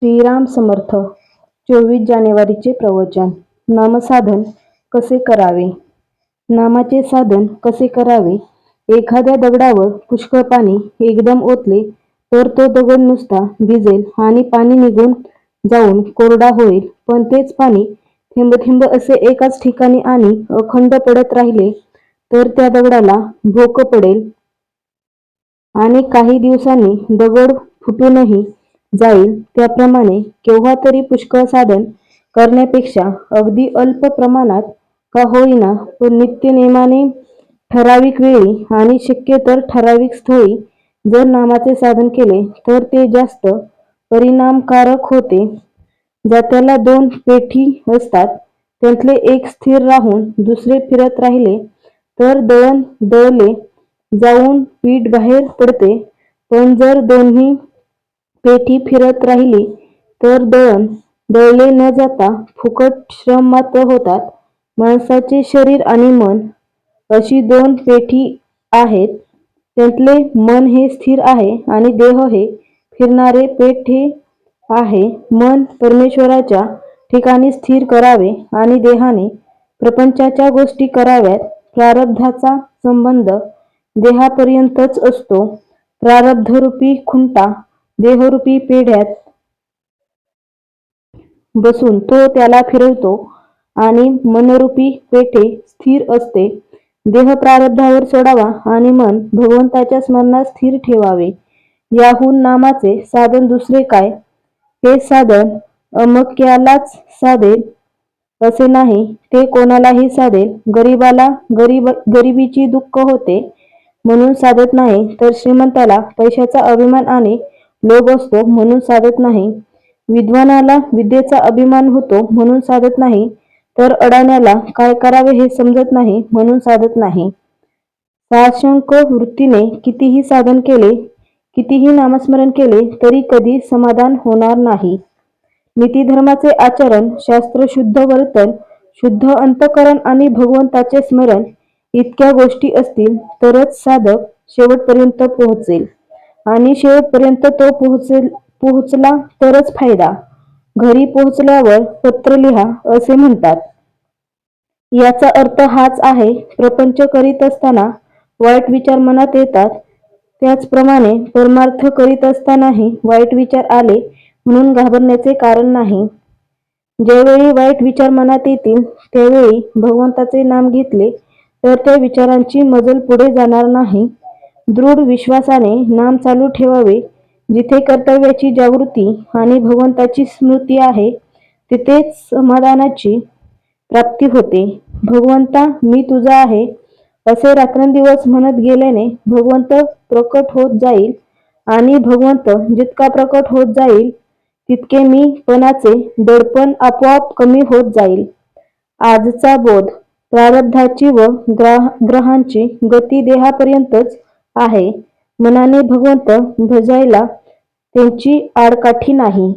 श्रीराम समर्थ 24 जानेवारीचे प्रवचन. नामसाधन कसे करावे? नामाचे साधन कसे करावे? एखाद्या दगडावर पुष्कळ पाणी एकदम ओतले तर तो दगड नुसता भिजेल आणि पाणी निघून जाऊन कोरडा होईल. पण तेच पाणी थेंब थेंब असे एकाच ठिकाणी आणि अखंड पडत राहिले तर त्या दगडाला भोक पडेल आणि काही दिवसांनी दगड फुटूनही जाईल. त्याप्रमाणे केव्हा तरी पुष्कळ साधन करण्यापेक्षा अगदी अल्प प्रमाणात का होईना पण नित्यनेमाने ठराविक वेळी आणि शक्य तर ठराविक स्थळी जर नामाचे साधन केले तर ते जास्त परिणामकारक होते. ज्याला 2 पेठी असतात त्यातले एक स्थिर राहून दुसरे फिरत राहिले तर दळण दळले जाऊन पीठ बाहेर पडते. पण जर दोन्ही पेठी फिरत राहिली तर दळण दळले न जाता फुकट श्रम मात्र होतात. माणसाचे शरीर आणि मन अशी 2 पेठी आहेत. त्यातले मन हे स्थिर आहे आणि देह हे फिरणारे पेठ आहे. मन परमेश्वराच्या ठिकाणी स्थिर करावे आणि देहाने प्रपंचाच्या गोष्टी कराव्यात. प्रारब्धाचा संबंध देहापर्यंतच असतो. प्रारब्धरूपी खुंटा देहरूपी पेढ्यात बसून तो त्याला फिरवतो आणि मनरूपी पेठे स्थिर असते. देह प्रारब्धावर सोडावा आणि मन भगवंताच्या स्मरणात स्थिर ठेवावे. याहून नामाचे साधन दुसरे काय? हे साधन अमक्यालाच साधेल असे नाही, ते कोणालाही साधेल. गरीबाला गरिबीची दुःख होते म्हणून साधत नाही, तर श्रीमंताला पैशाचा अभिमान आणि लोभ असतो म्हणून साधत नाही. विद्वानाला विद्येचा अभिमान होतो म्हणून साधत नाही, तर अडाण्याला काय करावे हे समजत नाही म्हणून साधत नाही. साशंक वृत्तीने कितीही साधन केले, कितीही नामस्मरण केले तरी कधी समाधान होणार नाही. नीतिधर्माचे आचरण, शास्त्रशुद्ध वर्तन, शुद्ध अंतःकरण आणि भगवंताचे स्मरण इतक्या गोष्टी असतील तरच साधक शेवटपर्यंत पोहोचेल आणि शेवटपर्यंत तो पोहोचला तरच फायदा. घरी पोहोचल्यावर पत्र लिहा असे म्हणतात. याचा अर्थ हाच आहे, प्रपंच करीत असताना वाईट विचार मनात येतात, त्याचप्रमाणे परमार्थ करीत असतानाही वाईट विचार आले म्हणून घाबरण्याचे कारण नाही. ज्यावेळी वाईट विचार मनात येतील त्यावेळी भगवंताचे नाम घेतले तर त्या विचारांची मजल पुढे जाणार नाही. दृढ विश्वासाने नाम चालू ठेवावे. जिथे कर्तव्याची जागृती आणि भगवंताची स्मृती आहे तिथेच समाधानाची प्राप्ती होते. भगवंता मी तुझा आहे असे रात्रंदिवस म्हणत गेल्याने भगवंत प्रकट होत जाईल आणि भगवंत जितका प्रकट होत जाईल तितके मी पणाचे दडपण आपोआप कमी होत जाईल. आजचा बोध. प्रारब्धाची व ग्रहांची गती देहापर्यंतच आहे. मनाने भगवंत भजायला त्यांची आडकाठी नाही.